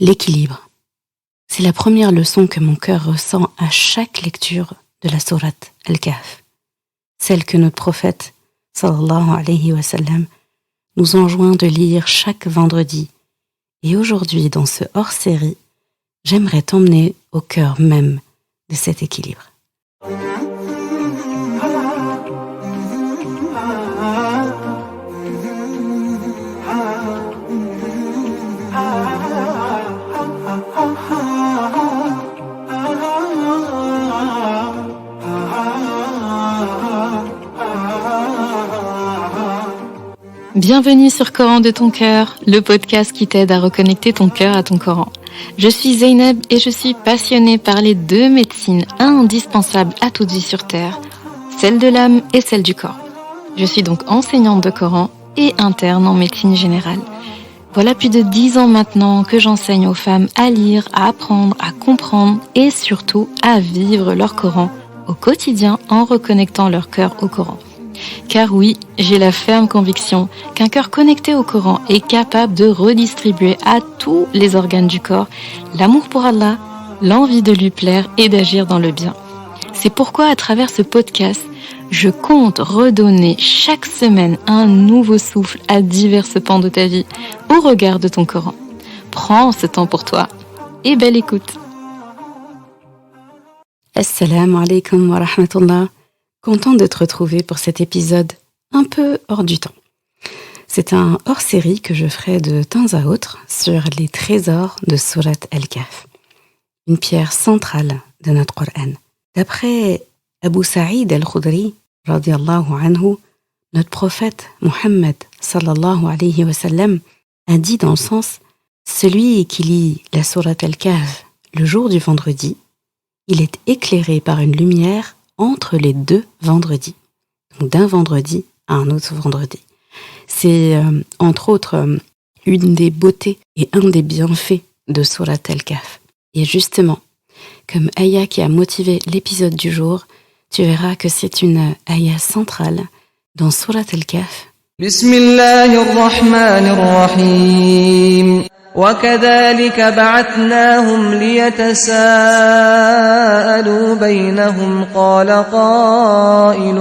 L'équilibre. C'est la première leçon que mon cœur ressent à chaque lecture de la sourate Al-Kahf, celle que notre prophète, sallallahu alayhi wa sallam, nous enjoint de lire chaque vendredi. Et aujourd'hui, dans ce hors-série, j'aimerais t'emmener au cœur même de cet équilibre. Bienvenue sur Coran de ton cœur, le podcast qui t'aide à reconnecter ton cœur à ton Coran. Je suis Zeynep et je suis passionnée par les deux médecines indispensables à toute vie sur Terre, celle de l'âme et celle du corps. Je suis donc enseignante de Coran et interne en médecine générale. Voilà plus de 10 ans maintenant que j'enseigne aux femmes à lire, à apprendre, à comprendre et surtout à vivre leur Coran au quotidien en reconnectant leur cœur au Coran. Car oui, j'ai la ferme conviction qu'un cœur connecté au Coran est capable de redistribuer à tous les organes du corps l'amour pour Allah, l'envie de lui plaire et d'agir dans le bien. C'est pourquoi à travers ce podcast, je compte redonner chaque semaine un nouveau souffle à divers pans de ta vie au regard de ton Coran. Prends ce temps pour toi et belle écoute. Assalamu alaikum wa rahmatullah. Content de te retrouver pour cet épisode un peu hors du temps. C'est un hors-série que je ferai de temps à autre sur les trésors de Sourate Al-Kahf, une pierre centrale de notre Coran. D'après Abu Sa'id al-Khudri, radiyallahu anhu, notre prophète Muhammad sallallahu alayhi wa sallam a dit dans le sens « Celui qui lit la Sourate Al-Kahf le jour du vendredi, il est éclairé par une lumière entre les deux vendredis, donc d'un vendredi à un autre vendredi. » C'est entre autres une des beautés et un des bienfaits de Sourate Al-Kahf. Et justement, comme ayah qui a motivé l'épisode du jour, tu verras que c'est une ayah centrale dans Sourate Al-Kahf. Bismillahirrahmanirrahim. وكذلك بعثناهم ليتساءلوا بينهم قال قائل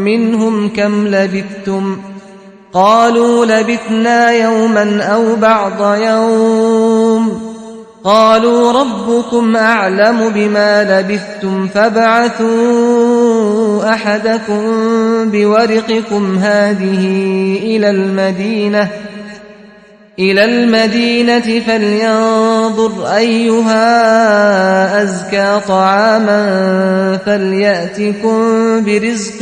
منهم كم لبثتم قالوا لبثنا يوما أو بعض يوم قالوا ربكم أعلم بما لبثتم فابعثوا أحدكم بورقكم هذه إلى المدينة فلينظر أيها أزكى طعاما فليأتكم برزق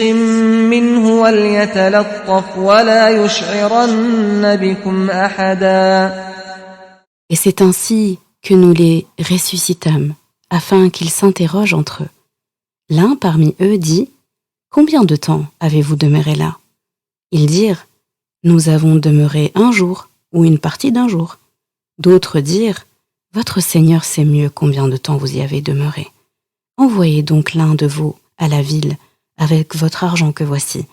منه وليتلطف ولا يشعرن بكم أحدا. Et c'est ainsi que nous les ressuscitâmes, afin qu'ils s'interrogent entre eux. L'un parmi eux dit « Combien de temps avez-vous demeuré là ?» Ils dirent « Nous avons demeuré un jour ou une partie d'un jour. » D'autres dirent « Votre Seigneur sait mieux combien de temps vous y avez demeuré. Envoyez donc l'un de vous à la ville avec votre argent que voici,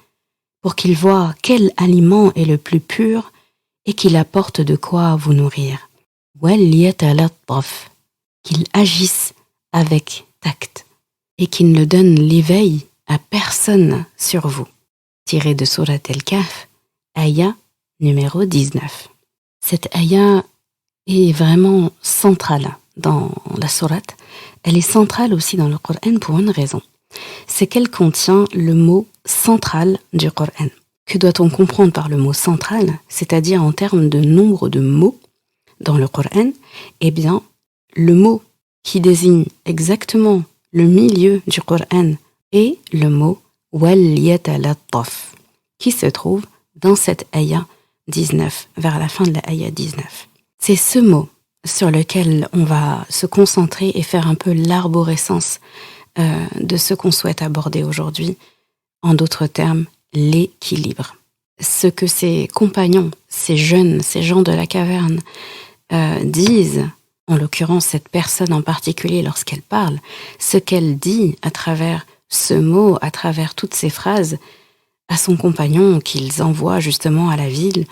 pour qu'il voie quel aliment est le plus pur et qu'il apporte de quoi vous nourrir. وَلْيَتَلَطَّفْ, qu'il agisse avec tact et qu'il ne donne l'éveil à personne sur vous. » Tiré de Sourate Al-Kahf, ayah numéro 19. Cette ayah est vraiment centrale dans la sourate. Elle est centrale aussi dans le Coran pour une raison. C'est qu'elle contient le mot central du Coran. Que doit-on comprendre par le mot central, c'est-à-dire en termes de nombre de mots dans le Coran? Eh bien, le mot qui désigne exactement le milieu du Coran est le mot « wal-yatalattaf » qui se trouve dans cette ayah 19, vers la fin de la ayah 19. C'est ce mot sur lequel on va se concentrer et faire un peu l'arborescence de ce qu'on souhaite aborder aujourd'hui. En d'autres termes, l'équilibre. Ce que ces compagnons, ces jeunes, ces gens de la caverne disent, en l'occurrence cette personne en particulier lorsqu'elle parle, ce qu'elle dit à travers ce mot, à travers toutes ces phrases, à son compagnon qu'ils envoient justement à la ville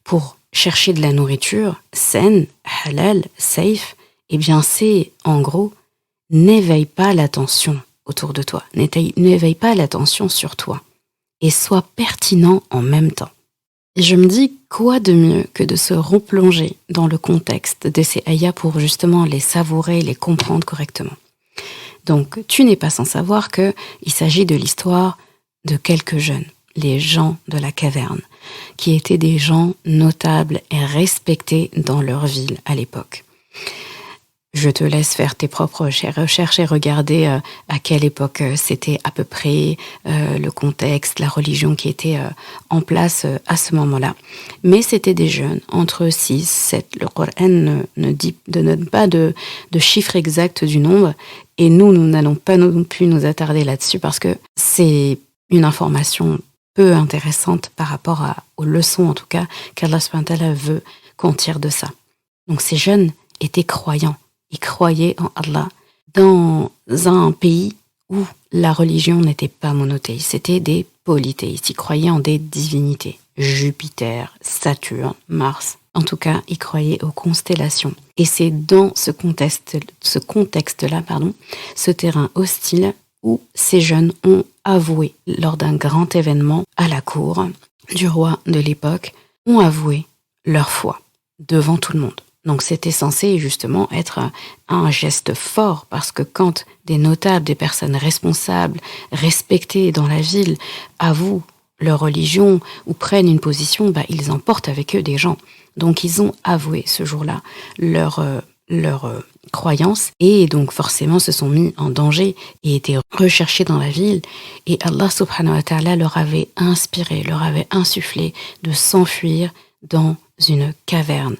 pour chercher de la nourriture saine, halal, safe, eh bien c'est, en gros, n'éveille pas l'attention autour de toi, n'éveille pas l'attention sur toi, et sois pertinent en même temps. Et je me dis, quoi de mieux que de se replonger dans le contexte de ces ayats pour justement les savourer, les comprendre correctement. Donc, tu n'es pas sans savoir qu'il s'agit de l'histoire de quelques jeunes, les gens de la caverne, qui étaient des gens notables et respectés dans leur ville à l'époque. Je te laisse faire tes propres recherches et regarder à quelle époque c'était à peu près, le contexte, la religion qui était en place à ce moment-là. Mais c'était des jeunes, entre 6, 7. Le Coran ne donne pas de chiffre exact du nombre. Et nous n'allons pas non plus nous attarder là-dessus parce que c'est une information peu intéressante par rapport aux leçons, en tout cas, qu'Allah subhanahu wa ta'ala veut qu'on tire de ça. Donc ces jeunes étaient croyants. Ils croyaient en Allah dans un pays où la religion n'était pas monothéiste, c'était des polythéistes. Ils croyaient en des divinités, Jupiter, Saturne, Mars. En tout cas, ils croyaient aux constellations. Et c'est dans ce contexte-là, ce terrain hostile, où ces jeunes ont avoué, lors d'un grand événement à la cour du roi de l'époque, ont avoué leur foi devant tout le monde. Donc c'était censé justement être un geste fort parce que quand des notables, des personnes responsables, respectées dans la ville, avouent leur religion ou prennent une position, ils emportent avec eux des gens. Donc ils ont avoué ce jour-là leur croyance et donc forcément se sont mis en danger et étaient recherchés dans la ville. Et Allah subhanahu wa ta'ala leur avait inspiré, leur avait insufflé de s'enfuir dans une caverne.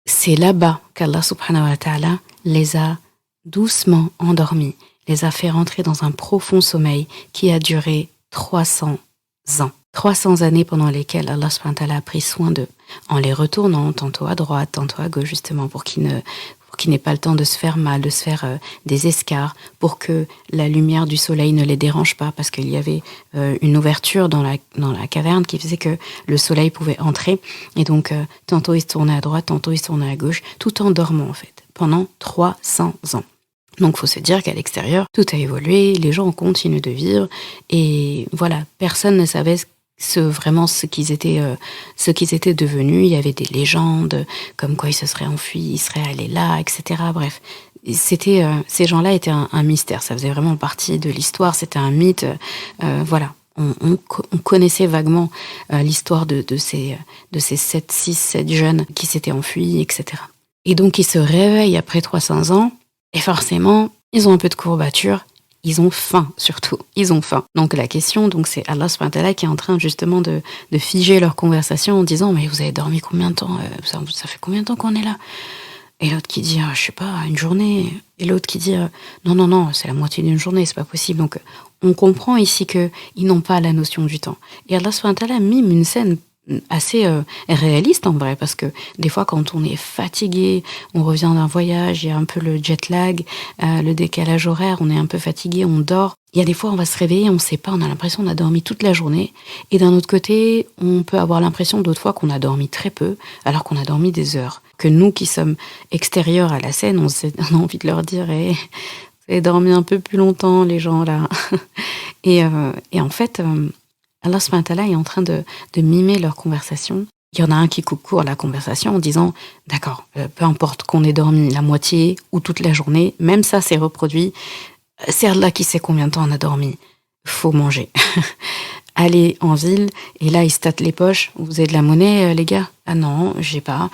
C'est là-bas qu'Allah subhanahu wa ta'ala les a doucement endormis, les a fait rentrer dans un profond sommeil qui a duré 300 ans. 300 années pendant lesquelles Allah subhanahu wa ta'ala a pris soin d'eux, en les retournant tantôt à droite, tantôt à gauche, justement, pour qu'ils n'aient pas le temps de se faire mal, de se faire des escarres, pour que la lumière du soleil ne les dérange pas, parce qu'il y avait une ouverture dans la caverne qui faisait que le soleil pouvait entrer. Et donc, tantôt il se tournait à droite, tantôt il se tournait à gauche, tout en dormant, en fait, pendant 300 ans. Donc, il faut se dire qu'à l'extérieur, tout a évolué, les gens continuent de vivre, et voilà, personne ne savait vraiment ce qu'ils étaient devenus. Il y avait des légendes comme quoi ils se seraient enfuis, ils seraient allés là, etc. Bref, ces gens-là étaient un mystère. Ça faisait vraiment partie de l'histoire. C'était un mythe. Voilà. On connaissait vaguement l'histoire de ces 7 jeunes qui s'étaient enfuis, etc. Et donc ils se réveillent après 300 ans et forcément ils ont un peu de courbature. Ils ont faim, surtout. Ils ont faim. Donc la question, c'est Allah subhanahu wa ta'ala qui est en train justement de figer leur conversation en disant « Mais vous avez dormi combien de temps ça fait combien de temps qu'on est là ?» Et l'autre qui dit « Je sais pas, une journée. » Et l'autre qui dit « Non, c'est la moitié d'une journée, c'est pas possible. » Donc on comprend ici qu'ils n'ont pas la notion du temps. Et Allah subhanahu wa ta'ala mime une scène assez réaliste en vrai, parce que des fois quand on est fatigué, on revient d'un voyage, il y a un peu le jet lag, le décalage horaire, on est un peu fatigué, on dort. Il y a des fois on va se réveiller, on ne sait pas, on a l'impression qu'on a dormi toute la journée, et d'un autre côté on peut avoir l'impression d'autres fois qu'on a dormi très peu alors qu'on a dormi des heures, que nous qui sommes extérieurs à la scène, on a envie de leur dire vous avez dormi un peu plus longtemps les gens là. et en fait Allah subhanahu wa ta'ala est en train de mimer leur conversation. Il y en a un qui coupe court à la conversation en disant « D'accord, peu importe qu'on ait dormi la moitié ou toute la journée, même ça s'est reproduit, c'est Allah qui sait combien de temps on a dormi. Faut manger. » Allez en ville, et là, il se tâte les poches. « Vous avez de la monnaie, les gars ?»« Ah non, j'ai pas.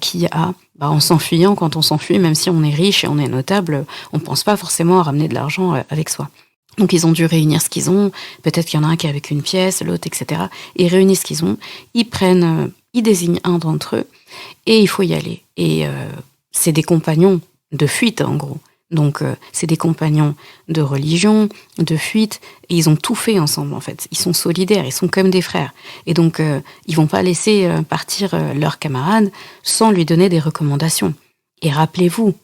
Qui a ?» En s'enfuyant, quand on s'enfuit, même si on est riche et on est notable, on pense pas forcément à ramener de l'argent avec soi. Donc ils ont dû réunir ce qu'ils ont, peut-être qu'il y en a un qui est avec une pièce, l'autre, etc. Ils réunissent ce qu'ils ont, ils désignent un d'entre eux, et il faut y aller. Et c'est des compagnons de fuite, en gros. Donc c'est des compagnons de religion, de fuite, et ils ont tout fait ensemble, en fait. Ils sont solidaires, ils sont comme des frères. Et donc ils vont pas laisser partir leur camarade sans lui donner des recommandations. Et rappelez-vous,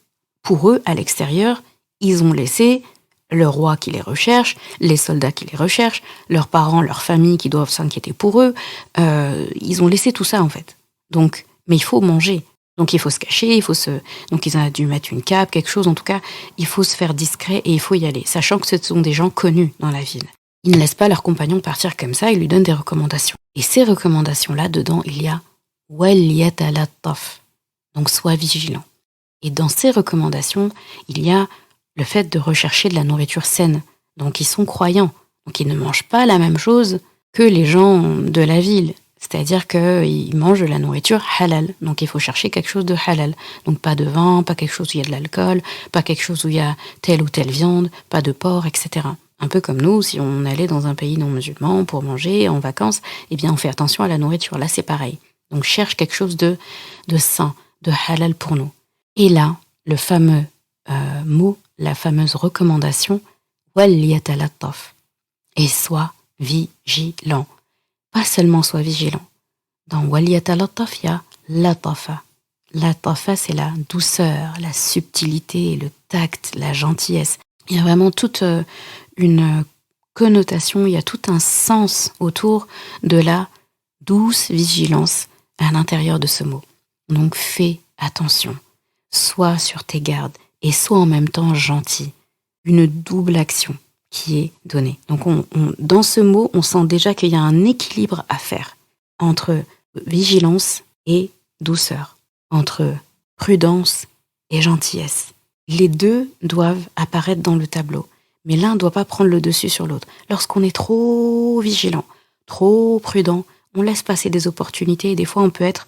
pour eux, à l'extérieur, ils ont laissé le roi qui les recherche, les soldats qui les recherchent, leurs parents, leur famille qui doivent s'inquiéter pour eux. Ils ont laissé tout ça, en fait. Donc, mais il faut manger. Donc il faut se cacher, donc ils ont dû mettre une cape, quelque chose. En tout cas, il faut se faire discret et il faut y aller, sachant que ce sont des gens connus dans la ville. Ils ne laissent pas leur compagnon partir comme ça, ils lui donnent des recommandations. Et ces recommandations-là, dedans, il y a « wal yatalattaf », donc sois vigilant. Et dans ces recommandations, il y a le fait de rechercher de la nourriture saine. Donc ils sont croyants, donc ils ne mangent pas la même chose que les gens de la ville. C'est-à-dire qu'ils mangent de la nourriture halal. Donc il faut chercher quelque chose de halal. Donc pas de vin, pas quelque chose où il y a de l'alcool, pas quelque chose où il y a telle ou telle viande, pas de porc, etc. Un peu comme nous, si on allait dans un pays non musulman pour manger en vacances, eh bien on fait attention à la nourriture. Là c'est pareil. Donc cherche quelque chose de sain, de halal pour nous. Et là, le fameux mot, la fameuse recommandation, wal yatalattaf, et sois vigilant. Pas seulement sois vigilant. Dans wal yatalattaf, il y a latafa. Latafa, c'est la douceur, la subtilité, le tact, la gentillesse. Il y a vraiment toute une connotation, il y a tout un sens autour de la douce vigilance à l'intérieur de ce mot. Donc fais attention, sois sur tes gardes et sois en même temps gentil. Une double action qui est donnée. Donc dans ce mot, on sent déjà qu'il y a un équilibre à faire entre vigilance et douceur, entre prudence et gentillesse. Les deux doivent apparaître dans le tableau, mais l'un ne doit pas prendre le dessus sur l'autre. Lorsqu'on est trop vigilant, trop prudent, on laisse passer des opportunités et des fois on peut être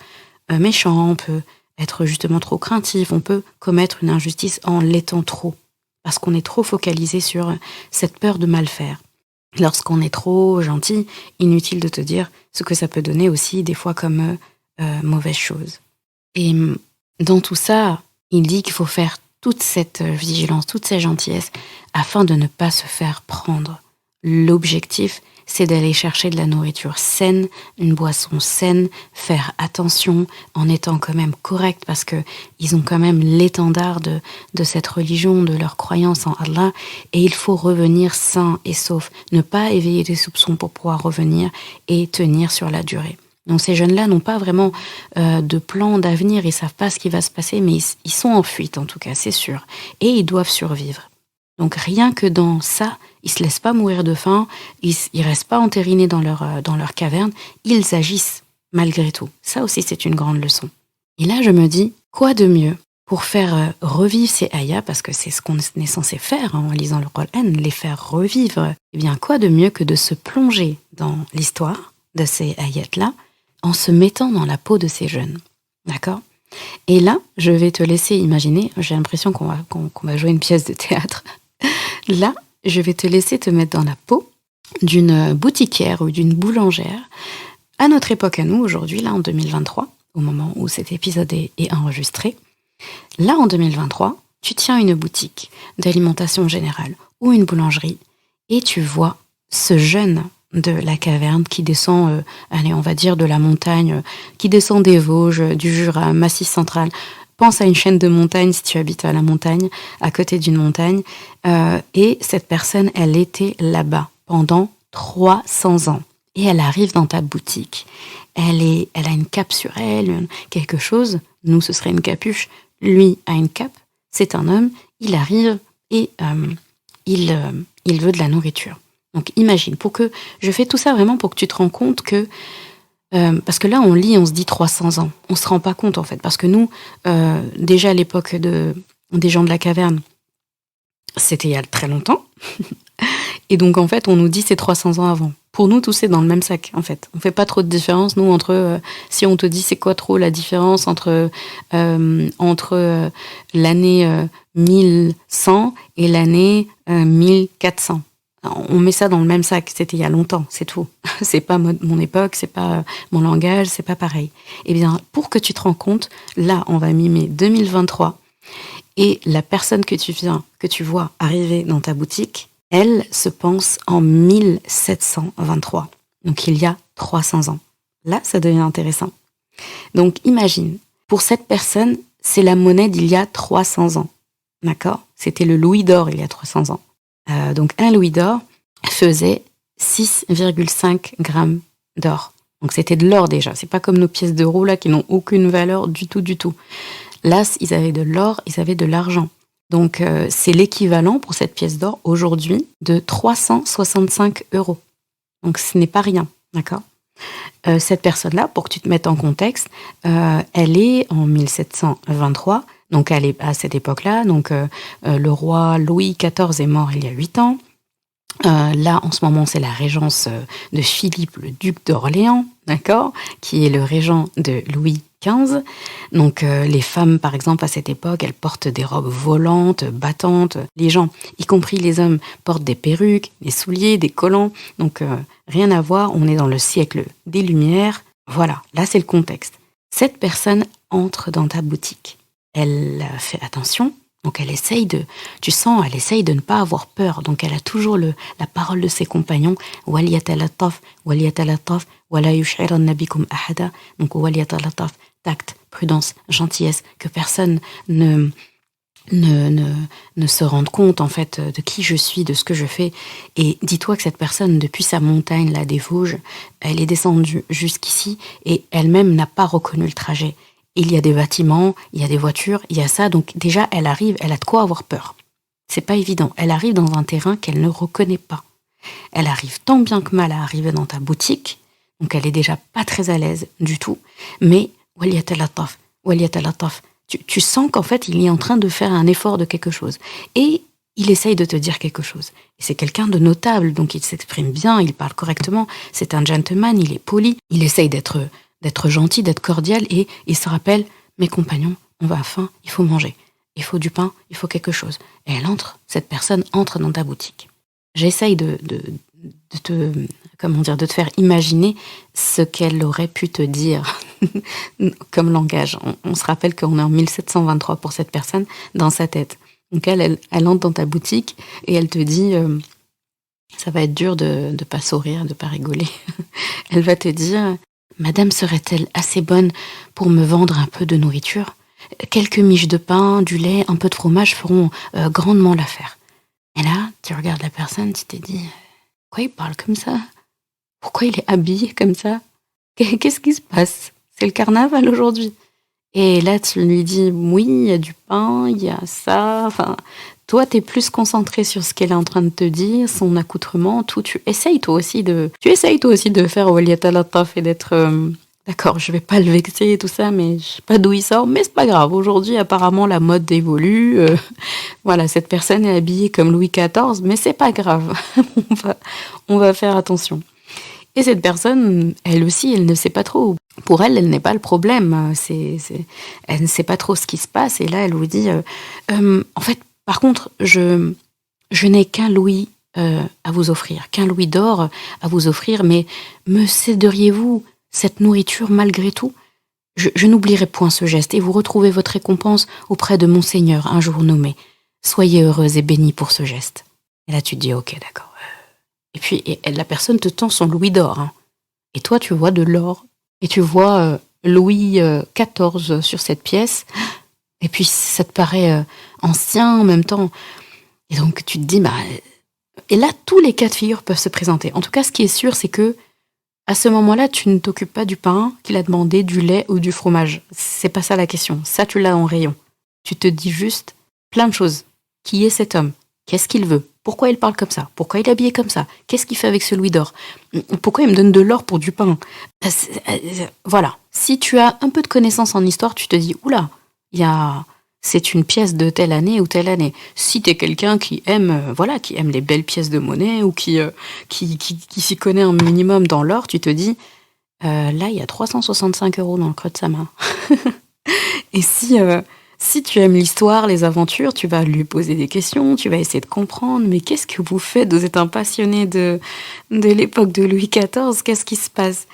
méchant, on peut être justement trop craintif, on peut commettre une injustice en l'étant trop, parce qu'on est trop focalisé sur cette peur de mal faire. Lorsqu'on est trop gentil, inutile de te dire ce que ça peut donner aussi des fois comme mauvaise chose. Et dans tout ça, il dit qu'il faut faire toute cette vigilance, toute cette gentillesse afin de ne pas se faire prendre. L'objectif, c'est d'aller chercher de la nourriture saine, une boisson saine, faire attention en étant quand même correct parce que ils ont quand même l'étendard de cette religion, de leur croyance en Allah et il faut revenir sain et sauf, ne pas éveiller des soupçons pour pouvoir revenir et tenir sur la durée. Donc ces jeunes-là n'ont pas vraiment de plan d'avenir, ils savent pas ce qui va se passer, mais ils sont en fuite en tout cas, c'est sûr, et ils doivent survivre. Donc rien que dans ça, ils se laissent pas mourir de faim, ils restent pas entérinés dans leur caverne, ils agissent malgré tout. Ça aussi c'est une grande leçon. Et là je me dis, quoi de mieux pour faire revivre ces ayats, parce que c'est ce qu'on est censé faire en lisant le Coran, les faire revivre. Eh bien quoi de mieux que de se plonger dans l'histoire de ces ayats-là, en se mettant dans la peau de ces jeunes. D'accord ? Et là, je vais te laisser imaginer, j'ai l'impression qu'on va jouer une pièce de théâtre. Là, je vais te laisser te mettre dans la peau d'une boutiquière ou d'une boulangère à notre époque à nous, aujourd'hui, là en 2023, au moment où cet épisode est enregistré. Là, en 2023, tu tiens une boutique d'alimentation générale ou une boulangerie et tu vois ce jeune de la caverne qui descend, on va dire de la montagne, qui descend des Vosges, du Jura, Massif central. Pense à une chaîne de montagnes si tu habites à la montagne, à côté d'une montagne. Et cette personne, elle était là-bas pendant 300 ans. Et elle arrive dans ta boutique. Elle a une cape sur elle, quelque chose. Nous, ce serait une capuche. Lui a une cape. C'est un homme. Il arrive et il veut de la nourriture. Donc imagine, je fais tout ça vraiment pour que tu te rends compte que, parce que là on lit, on se dit 300 ans, on se rend pas compte en fait, parce que nous, déjà à l'époque des gens de la caverne, c'était il y a très longtemps, et donc en fait on nous dit c'est 300 ans avant. Pour nous, tout c'est dans le même sac en fait. On fait pas trop de différence, nous, entre, si on te dit c'est quoi trop la différence entre l'année 1100 et l'année 1400. On met ça dans le même sac, c'était il y a longtemps, c'est tout. C'est pas mon époque, c'est pas mon langage, c'est pas pareil. Eh bien, pour que tu te rends compte, là, on va mimer 2023 et la personne que tu vois arriver dans ta boutique, elle se pense en 1723. Donc, il y a 300 ans. Là, ça devient intéressant. Donc, imagine, pour cette personne, c'est la monnaie d'il y a 300 ans. D'accord ? C'était le louis d'or il y a 300 ans. Donc un louis d'or faisait 6,5 grammes d'or. Donc c'était de l'or déjà. C'est pas comme nos pièces d'euros là qui n'ont aucune valeur du tout, du tout. Là, ils avaient de l'or, ils avaient de l'argent. Donc c'est l'équivalent pour cette pièce d'or aujourd'hui de 365 €. Donc ce n'est pas rien, d'accord ? Cette personne-là, pour que tu te mettes en contexte, elle est en 1723, donc elle est à cette époque-là. Donc le roi Louis XIV est mort il y a 8 ans. Là, en ce moment, c'est la régence de Philippe, le duc d'Orléans, d'accord, qui est le régent de Louis XV. Donc, les femmes, par exemple, à cette époque, elles portent des robes volantes, battantes. Les gens, y compris les hommes, portent des perruques, des souliers, des collants. Donc, rien à voir, on est dans le siècle des Lumières. Voilà, là, c'est le contexte. Cette personne entre dans ta boutique. Elle fait attention. Donc elle essaye de ne pas avoir peur. Donc elle a toujours la parole de ses compagnons. وَلْيَتَلَطَّفْ وَلَا يُشْعِرَنَّ بِكُمْ أَحَدًا. Donc وَلْيَتَلَطَّفْ, tact, prudence, gentillesse, que personne ne se rende compte en fait de qui je suis, de ce que je fais. Et dis-toi que cette personne, depuis sa montagne là des Vosges, elle est descendue jusqu'ici et elle-même n'a pas reconnu le trajet. Il y a des bâtiments, il y a des voitures, il y a ça. Donc déjà, elle arrive, elle a de quoi avoir peur. C'est pas évident. Elle arrive dans un terrain qu'elle ne reconnaît pas. Elle arrive tant bien que mal à arriver dans ta boutique. Donc elle est déjà pas très à l'aise du tout. Mais waliyatallataf, tu sens qu'en fait, il est en train de faire un effort de quelque chose. Et il essaye de te dire quelque chose. Et c'est quelqu'un de notable, donc il s'exprime bien, il parle correctement. C'est un gentleman, il est poli. Il essaye d'être gentil, d'être cordial, et il se rappelle, mes compagnons, on va à faim, il faut manger, il faut du pain, il faut quelque chose. Et cette personne entre dans ta boutique. J'essaye de te faire imaginer ce qu'elle aurait pu te dire comme langage. On se rappelle qu'on est en 1723 pour cette personne dans sa tête. Donc elle entre dans ta boutique et elle te dit, ça va être dur de pas sourire, de pas rigoler. Elle va te dire, Madame serait-elle assez bonne pour me vendre un peu de nourriture ? Quelques miches de pain, du lait, un peu de fromage feront grandement l'affaire. Et là, tu regardes la personne, tu te dis, pourquoi il parle comme ça ? Pourquoi il est habillé comme ça ? Qu'est-ce qui se passe ? C'est le carnaval aujourd'hui. Et là, tu lui dis, oui, il y a du pain, il y a ça. Enfin, toi, tu es plus concentré sur ce qu'elle est en train de te dire, son accoutrement, tout. Tu essayes toi aussi de faire waliyatalataf et d'être... d'accord, je vais pas le vexer et tout ça, mais je sais pas d'où il sort, mais c'est pas grave. Aujourd'hui, apparemment, la mode évolue. Voilà, cette personne est habillée comme Louis XIV, mais c'est pas grave. on va faire attention. Et cette personne, elle aussi, elle ne sait pas trop. Pour elle, elle n'est pas le problème. Elle ne sait pas trop ce qui se passe. Et là, elle vous dit, en fait, par contre, je n'ai qu'un louis à vous offrir, qu'un louis d'or à vous offrir, mais me céderiez-vous cette nourriture malgré tout ? Je n'oublierai point ce geste, et vous retrouvez votre récompense auprès de mon Seigneur un jour nommé. Soyez heureuse et bénie pour ce geste. Et là, tu te dis, ok, d'accord. Et puis, la personne te tend son louis d'or. Hein. Et toi, tu vois de l'or. Et tu vois Louis XIV sur cette pièce. Et puis, ça te paraît ancien en même temps. Et donc, tu te dis, et là, tous les cas de figure peuvent se présenter. En tout cas, ce qui est sûr, c'est que à ce moment-là, tu ne t'occupes pas du pain qu'il a demandé, du lait ou du fromage. C'est pas ça la question. Ça, tu l'as en rayon. Tu te dis juste plein de choses. Qui est cet homme ? Qu'est-ce qu'il veut ? Pourquoi il parle comme ça ? Pourquoi il est habillé comme ça ? Qu'est-ce qu'il fait avec ce louis d'or ? Pourquoi il me donne de l'or pour du pain ? Voilà. Si tu as un peu de connaissance en histoire, tu te dis, oula, c'est une pièce de telle année ou telle année. Si tu es quelqu'un qui aime les belles pièces de monnaie ou qui s'y connaît un minimum dans l'or, tu te dis, là, il y a 365 € dans le creux de sa main. Et si tu aimes l'histoire, les aventures, tu vas lui poser des questions, tu vas essayer de comprendre, mais qu'est-ce que vous faites ? Vous êtes un passionné de l'époque de Louis XIV, qu'est-ce qui se passe ?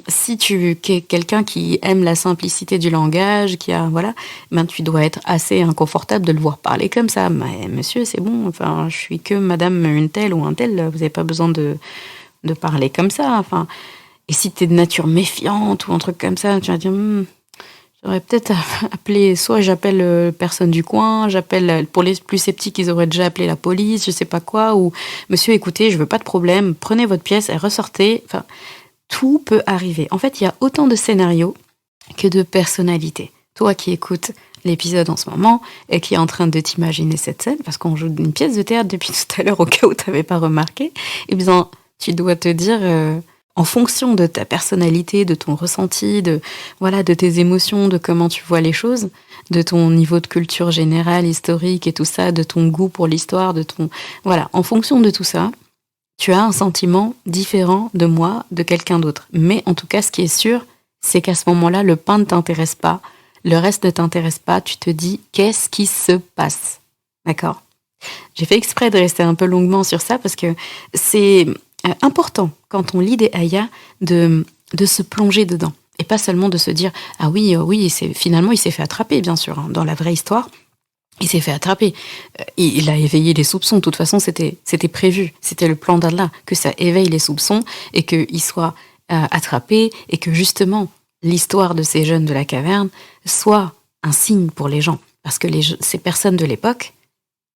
Si tu es quelqu'un qui aime la simplicité du langage, tu dois être assez inconfortable de le voir parler comme ça. Mais monsieur, c'est bon, enfin, je suis que madame une telle ou un tel, vous n'avez pas besoin de parler comme ça. Enfin, et si tu es de nature méfiante ou un truc comme ça, tu vas dire... J'aurais peut-être appelé, soit j'appelle personne du coin, j'appelle, pour les plus sceptiques, ils auraient déjà appelé la police, je sais pas quoi, ou monsieur, écoutez, je veux pas de problème, prenez votre pièce et ressortez. Enfin, tout peut arriver. En fait, il y a autant de scénarios que de personnalités. Toi qui écoutes l'épisode en ce moment et qui est en train de t'imaginer cette scène, parce qu'on joue une pièce de théâtre depuis tout à l'heure au cas où tu n'avais pas remarqué, eh bien, tu dois te dire, en fonction de ta personnalité, de ton ressenti, de tes émotions, de comment tu vois les choses, de ton niveau de culture générale, historique et tout ça, de ton goût pour l'histoire, en fonction de tout ça, tu as un sentiment différent de moi, de quelqu'un d'autre. Mais en tout cas, ce qui est sûr, c'est qu'à ce moment-là, le pain ne t'intéresse pas, le reste ne t'intéresse pas, tu te dis « qu'est-ce qui se passe ?» D'accord ? J'ai fait exprès de rester un peu longuement sur ça parce que c'est important, quand on lit des ayats, de se plonger dedans. Et pas seulement de se dire « ah oui, finalement, il s'est fait attraper, bien sûr, hein, dans la vraie histoire. » Il s'est fait attraper. Il a éveillé les soupçons. De toute façon, c'était prévu. C'était le plan d'Allah, que ça éveille les soupçons et qu'il soit attrapé et que justement, l'histoire de ces jeunes de la caverne soit un signe pour les gens. Parce que ces personnes de l'époque,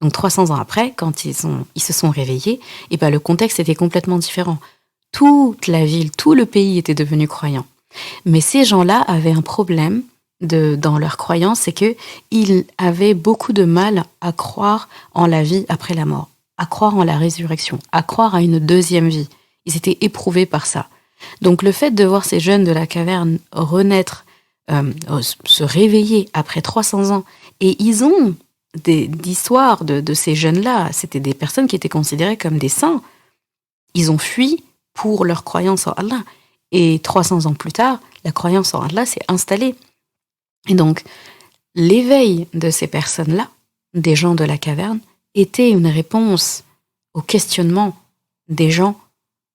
donc 300 ans après, quand ils se sont réveillés, et ben le contexte était complètement différent. Toute la ville, tout le pays était devenu croyant. Mais ces gens-là avaient un problème dans leur croyance, c'est qu'ils avaient beaucoup de mal à croire en la vie après la mort, à croire en la résurrection, à croire à une deuxième vie. Ils étaient éprouvés par ça. Donc le fait de voir ces jeunes de la caverne renaître, se réveiller après 300 ans, et ils ont d'histoires de ces jeunes-là, c'était des personnes qui étaient considérées comme des saints. Ils ont fui pour leur croyance en Allah. Et 300 ans plus tard, la croyance en Allah s'est installée. Et donc, l'éveil de ces personnes-là, des gens de la caverne, était une réponse au questionnement des gens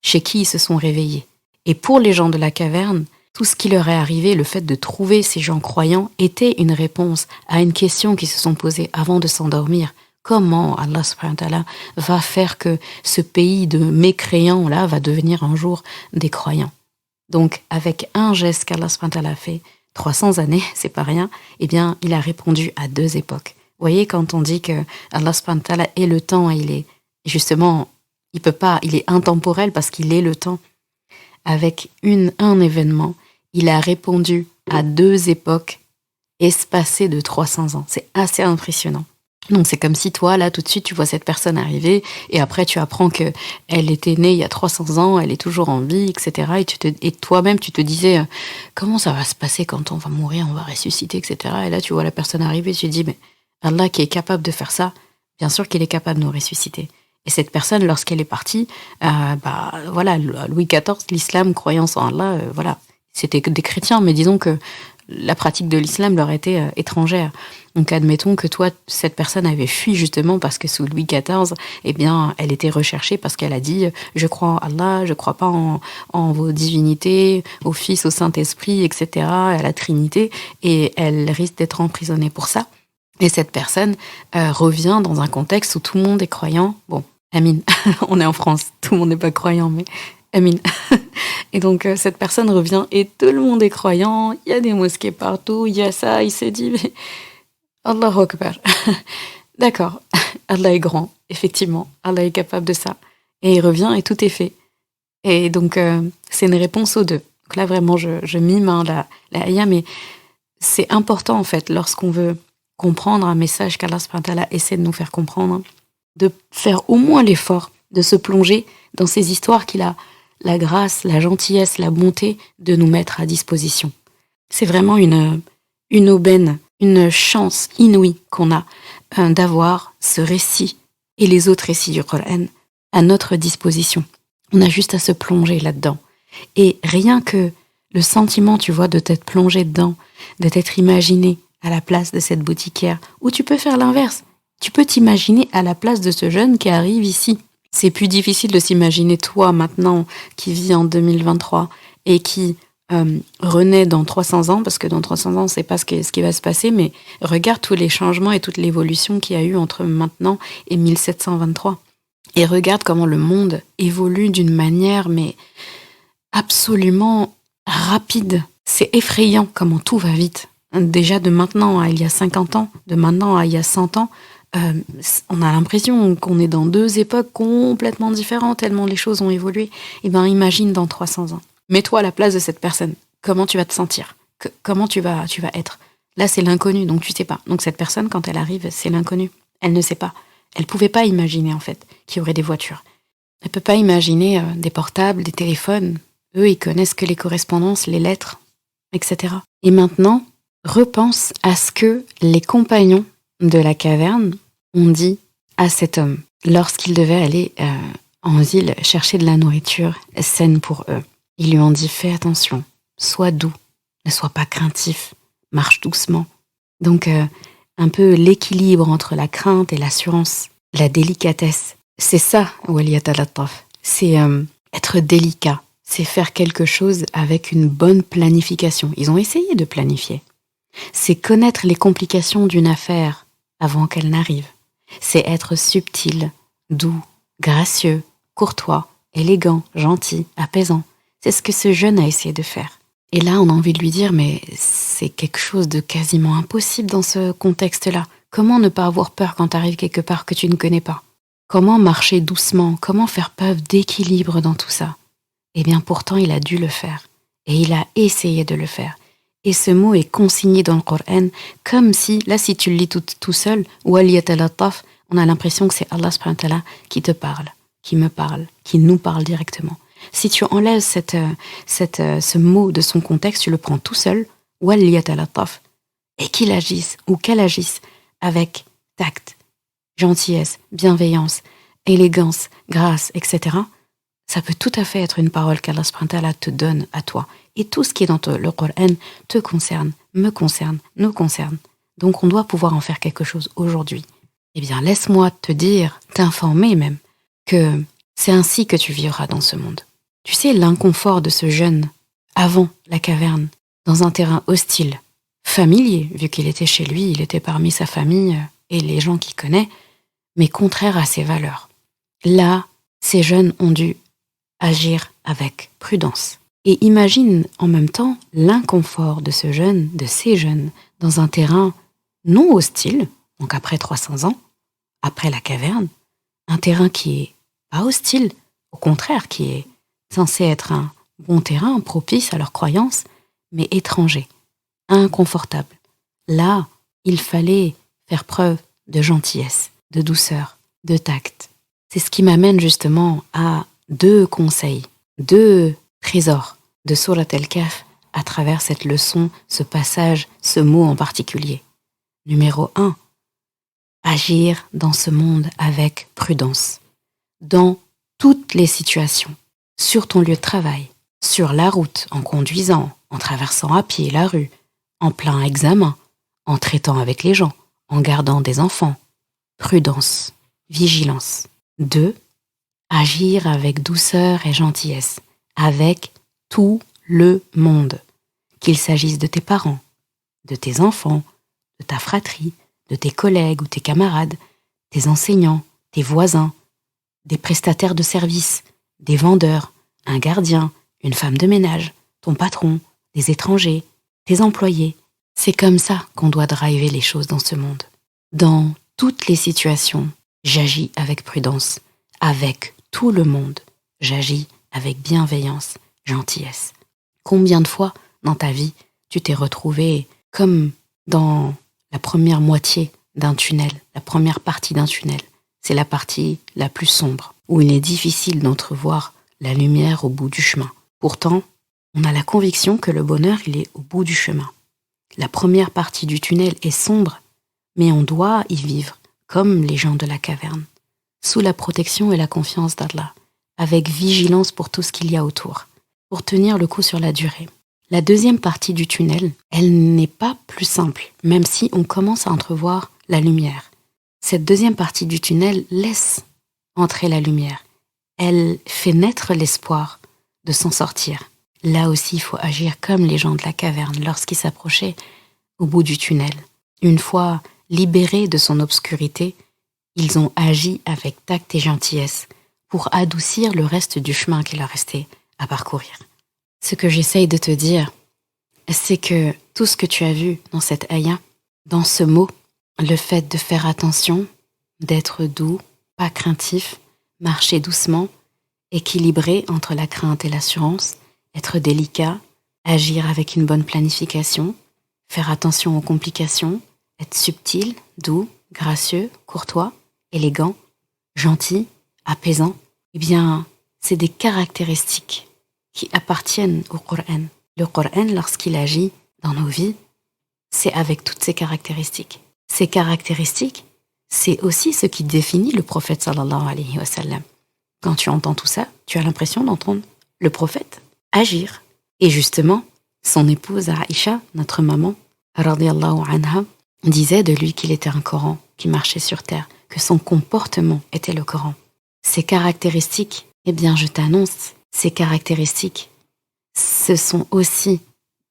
chez qui ils se sont réveillés. Et pour les gens de la caverne, tout ce qui leur est arrivé, le fait de trouver ces gens croyants, était une réponse à une question qu'ils se sont posées avant de s'endormir. Comment Allah subhanahu wa ta'ala va faire que ce pays de mécréants-là va devenir un jour des croyants? Donc, avec un geste qu'Allah subhanahu wa ta'ala a fait, 300 années, c'est pas rien, eh bien, il a répondu à 2 époques. Vous voyez, quand on dit que Allah subhanahu wa ta'ala est le temps, il est, justement, il est intemporel parce qu'il est le temps. Avec un événement, il a répondu à 2 époques espacées de 300 ans. C'est assez impressionnant. Donc c'est comme si toi, là, tout de suite, tu vois cette personne arriver et après tu apprends qu'elle était née il y a 300 ans, elle est toujours en vie, etc. Et toi-même, tu te disais, comment ça va se passer quand on va mourir, on va ressusciter, etc. Et là, tu vois la personne arriver, tu te dis, mais Allah qui est capable de faire ça, bien sûr qu'il est capable de nous ressusciter. Et cette personne, lorsqu'elle est partie, Louis XIV, l'islam, croyance en Allah, c'était des chrétiens, mais disons que la pratique de l'islam leur était étrangère. Donc admettons que toi, cette personne avait fui justement parce que sous Louis XIV, eh bien, elle était recherchée parce qu'elle a dit « je crois en Allah, je crois pas en vos divinités, au Fils, au Saint-Esprit, etc., à la Trinité », et elle risque d'être emprisonnée pour ça. Et cette personne revient dans un contexte où tout le monde est croyant. Bon, Amin, on est en France, tout le monde n'est pas croyant, mais Amin. Et donc, cette personne revient et tout le monde est croyant, il y a des mosquées partout, il y a ça, il s'est dit, mais Allahu Akbar. D'accord, Allah est grand, effectivement, Allah est capable de ça. Et il revient et tout est fait. Et donc, c'est une réponse aux 2. Donc là, vraiment, je mime la ayah, mais c'est important, en fait, lorsqu'on veut comprendre un message qu'Allah subhanahu wa ta'ala essaie de nous faire comprendre, de faire au moins l'effort de se plonger dans ces histoires qu'il a la grâce, la gentillesse, la bonté de nous mettre à disposition. C'est vraiment une aubaine, une chance inouïe qu'on a d'avoir ce récit et les autres récits du Coran à notre disposition. On a juste à se plonger là-dedans. Et rien que le sentiment, tu vois, de t'être plongé dedans, de t'être imaginé à la place de cette boutiquière, ou tu peux faire l'inverse. Tu peux t'imaginer à la place de ce jeune qui arrive ici. C'est plus difficile de s'imaginer toi maintenant qui vis en 2023 et qui renaît dans 300 ans, parce que dans 300 ans, on ne sait pas ce qui va se passer, mais regarde tous les changements et toute l'évolution qu'il y a eu entre maintenant et 1723. Et regarde comment le monde évolue d'une manière mais absolument rapide. C'est effrayant comment tout va vite. Déjà de maintenant à il y a 50 ans, de maintenant à il y a 100 ans, on a l'impression qu'on est dans 2 époques complètement différentes, tellement les choses ont évolué. Et bien imagine dans 300 ans. Mets-toi à la place de cette personne. Comment tu vas te sentir? Comment tu vas être? Là, c'est l'inconnu, donc tu sais pas. Donc cette personne, quand elle arrive, c'est l'inconnu. Elle ne sait pas. Elle pouvait pas imaginer, en fait, qu'il y aurait des voitures. Elle peut pas imaginer des portables, des téléphones. Eux, ils connaissent que les correspondances, les lettres, etc. Et maintenant, repense à ce que les compagnons de la caverne ont dit à cet homme lorsqu'il devait aller en ville chercher de la nourriture saine pour eux. Ils lui ont dit: fais attention, sois doux, ne sois pas craintif, marche doucement. Donc un peu l'équilibre entre la crainte et l'assurance, la délicatesse. C'est ça, waliyatalattaf. C'est être délicat, c'est faire quelque chose avec une bonne planification. Ils ont essayé de planifier. C'est connaître les complications d'une affaire avant qu'elle n'arrive. C'est être subtil, doux, gracieux, courtois, élégant, gentil, apaisant. C'est ce que ce jeune a essayé de faire. Et là, on a envie de lui dire, mais c'est quelque chose de quasiment impossible dans ce contexte-là. Comment ne pas avoir peur quand tu arrives quelque part que tu ne connais pas? Comment marcher doucement? Comment faire preuve d'équilibre dans tout ça? Eh bien, pourtant, il a dû le faire. Et il a essayé de le faire. Et ce mot est consigné dans le Coran comme si, là, si tu le lis tout seul, waliyatalattaf, on a l'impression que c'est Allah subhanahu wa ta'ala qui te parle, qui me parle, qui nous parle directement. Si tu enlèves ce mot de son contexte, tu le prends tout seul, waliyatalattaf, et qu'il agisse ou qu'elle agisse avec tact, gentillesse, bienveillance, élégance, grâce, etc., ça peut tout à fait être une parole qu'Allah subhanahu wa ta'ala te donne à toi. Et tout ce qui est dans le Coran te concerne, me concerne, nous concerne. Donc on doit pouvoir en faire quelque chose aujourd'hui. Eh bien, laisse-moi te dire, t'informer même, que c'est ainsi que tu vivras dans ce monde. Tu sais, l'inconfort de ce jeune, avant la caverne, dans un terrain hostile, familier, vu qu'il était chez lui, il était parmi sa famille et les gens qu'il connaît, mais contraire à ses valeurs. Là, ces jeunes ont dû agir avec prudence. Et imagine en même temps l'inconfort de ce jeune, de ces jeunes, dans un terrain non hostile, donc après 300 ans, après la caverne, un terrain qui est pas hostile, au contraire, qui est censé être un bon terrain, propice à leurs croyances, mais étranger, inconfortable. Là, il fallait faire preuve de gentillesse, de douceur, de tact. C'est ce qui m'amène justement à 2 conseils, 2 trésors de Surat Al-Kahf à travers cette leçon, ce passage, ce mot en particulier. Numéro 1, agir dans ce monde avec prudence, dans toutes les situations, sur ton lieu de travail, sur la route, en conduisant, en traversant à pied la rue, en plein examen, en traitant avec les gens, en gardant des enfants. Prudence, vigilance. 2, agir avec douceur et gentillesse, avec tout le monde, qu'il s'agisse de tes parents, de tes enfants, de ta fratrie, de tes collègues ou tes camarades, tes enseignants, tes voisins, des prestataires de services, des vendeurs, un gardien, une femme de ménage, ton patron, des étrangers, tes employés. C'est comme ça qu'on doit driver les choses dans ce monde. Dans toutes les situations, j'agis avec prudence, avec tout le monde, j'agis avec bienveillance, gentillesse. Combien de fois dans ta vie tu t'es retrouvé comme dans la première moitié d'un tunnel, la première partie d'un tunnel? C'est la partie la plus sombre, où il est difficile d'entrevoir la lumière au bout du chemin. Pourtant, on a la conviction que le bonheur, il est au bout du chemin. La première partie du tunnel est sombre, mais on doit y vivre, comme les gens de la caverne, sous la protection et la confiance d'Allah, avec vigilance pour tout ce qu'il y a autour, pour tenir le coup sur la durée. La deuxième partie du tunnel, elle n'est pas plus simple, même si on commence à entrevoir la lumière. Cette deuxième partie du tunnel laisse entrer la lumière. Elle fait naître l'espoir de s'en sortir. Là aussi, il faut agir comme les gens de la caverne lorsqu'ils s'approchaient au bout du tunnel. Une fois libérés de son obscurité, ils ont agi avec tact et gentillesse pour adoucir le reste du chemin qu'il leur restait à parcourir. Ce que j'essaye de te dire, c'est que tout ce que tu as vu dans cette ayah, dans ce mot, le fait de faire attention, d'être doux, pas craintif, marcher doucement, équilibré entre la crainte et l'assurance, être délicat, agir avec une bonne planification, faire attention aux complications, être subtil, doux, gracieux, courtois, élégant, gentil, apaisant, eh bien, c'est des caractéristiques qui appartiennent au Coran. Le Coran, lorsqu'il agit dans nos vies, c'est avec toutes ces caractéristiques. Ces caractéristiques, c'est aussi ce qui définit le prophète sallallahu alayhi wa sallam. Quand tu entends tout ça, tu as l'impression d'entendre le prophète agir. Et justement, son épouse Aïcha, notre maman, radiyallahu anha, disait de lui qu'il était un Coran qui marchait sur terre, que son comportement était le Coran. Ces caractéristiques, eh bien je t'annonce, ces caractéristiques, ce sont aussi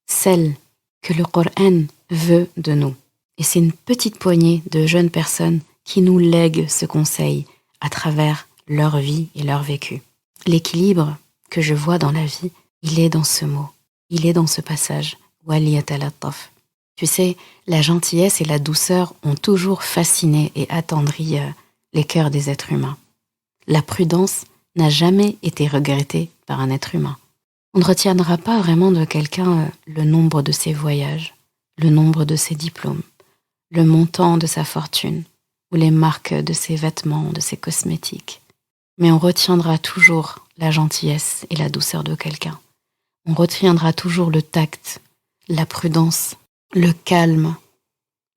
celles que le Coran veut de nous. Et c'est une petite poignée de jeunes personnes qui nous lèguent ce conseil à travers leur vie et leur vécu. L'équilibre que je vois dans la vie, il est dans ce mot, il est dans ce passage. Waliyatalattaf. Tu sais, la gentillesse et la douceur ont toujours fasciné et attendri les cœurs des êtres humains. La prudence n'a jamais été regrettée par un être humain. On ne retiendra pas vraiment de quelqu'un le nombre de ses voyages, le nombre de ses diplômes, le montant de sa fortune ou les marques de ses vêtements, de ses cosmétiques. Mais on retiendra toujours la gentillesse et la douceur de quelqu'un. On retiendra toujours le tact, la prudence, le calme,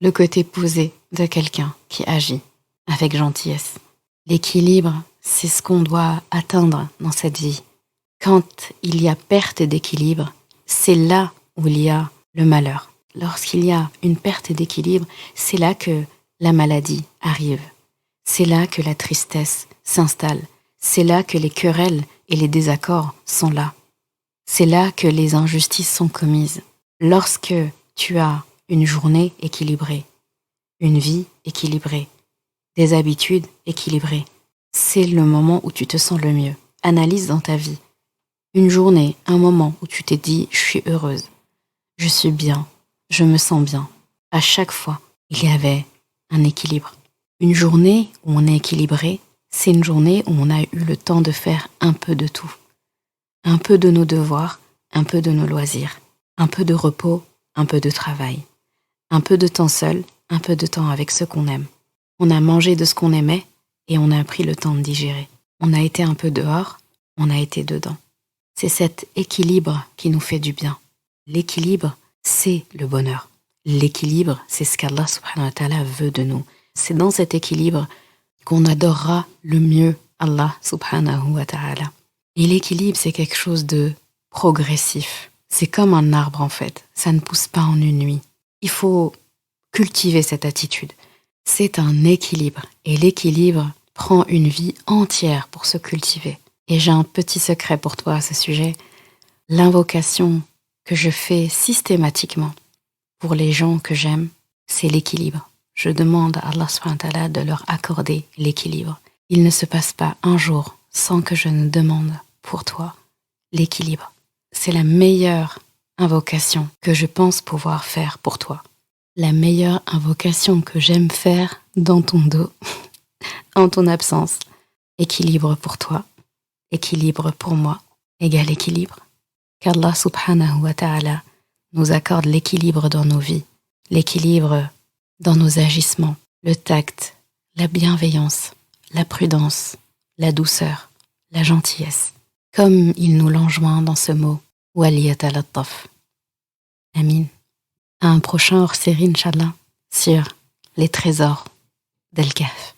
le côté posé de quelqu'un qui agit avec gentillesse. L'équilibre, c'est ce qu'on doit atteindre dans cette vie. Quand il y a perte d'équilibre, c'est là où il y a le malheur. Lorsqu'il y a une perte d'équilibre, c'est là que la maladie arrive. C'est là que la tristesse s'installe. C'est là que les querelles et les désaccords sont là. C'est là que les injustices sont commises. Lorsque tu as une journée équilibrée, une vie équilibrée, des habitudes équilibrées, c'est le moment où tu te sens le mieux. Analyse dans ta vie. Une journée, un moment où tu t'es dit « je suis heureuse, je suis bien, je me sens bien ». À chaque fois, il y avait un équilibre. Une journée où on est équilibré, c'est une journée où on a eu le temps de faire un peu de tout. Un peu de nos devoirs, un peu de nos loisirs, un peu de repos, un peu de travail, un peu de temps seul, un peu de temps avec ceux qu'on aime. On a mangé de ce qu'on aimait et on a pris le temps de digérer. On a été un peu dehors, on a été dedans. C'est cet équilibre qui nous fait du bien. L'équilibre, c'est le bonheur. L'équilibre, c'est ce qu'Allah subhanahu wa ta'ala veut de nous. C'est dans cet équilibre qu'on adorera le mieux Allah subhanahu wa ta'ala. Et l'équilibre, c'est quelque chose de progressif. C'est comme un arbre en fait. Ça ne pousse pas en une nuit. Il faut cultiver cette attitude. C'est un équilibre. Et l'équilibre prend une vie entière pour se cultiver. Et j'ai un petit secret pour toi à ce sujet. L'invocation que je fais systématiquement pour les gens que j'aime, c'est l'équilibre. Je demande à Allah subhanahu wa ta'ala de leur accorder l'équilibre. Il ne se passe pas un jour sans que je ne demande pour toi l'équilibre. C'est la meilleure invocation que je pense pouvoir faire pour toi. La meilleure invocation que j'aime faire dans ton dos, en ton absence. Équilibre pour toi, équilibre pour moi, égale équilibre. Qu'Allah subhanahu wa ta'ala nous accorde l'équilibre dans nos vies, l'équilibre dans nos agissements, le tact, la bienveillance, la prudence, la douceur, la gentillesse, comme il nous l'enjoint dans ce mot, waliyatalattaf. Amin. À un prochain hors-série, Inch'Allah, sur les trésors d'Al-Kahf.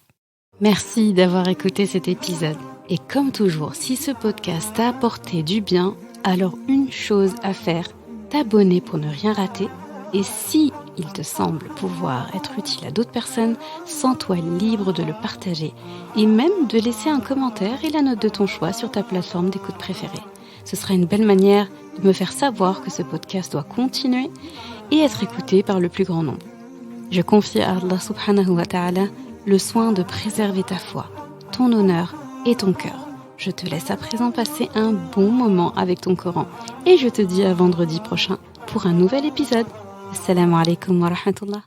Merci d'avoir écouté cet épisode. Et comme toujours, si ce podcast t'a apporté du bien, alors une chose à faire, t'abonner pour ne rien rater. Et si il te semble pouvoir être utile à d'autres personnes, sens-toi libre de le partager et même de laisser un commentaire et la note de ton choix sur ta plateforme d'écoute préférée. Ce sera une belle manière de me faire savoir que ce podcast doit continuer et être écouté par le plus grand nombre. Je confie à Allah subhanahu wa ta'ala le soin de préserver ta foi, ton honneur et ton cœur. Je te laisse à présent passer un bon moment avec ton Coran et je te dis à vendredi prochain pour un nouvel épisode. Assalamu alaikum wa rahmatullah.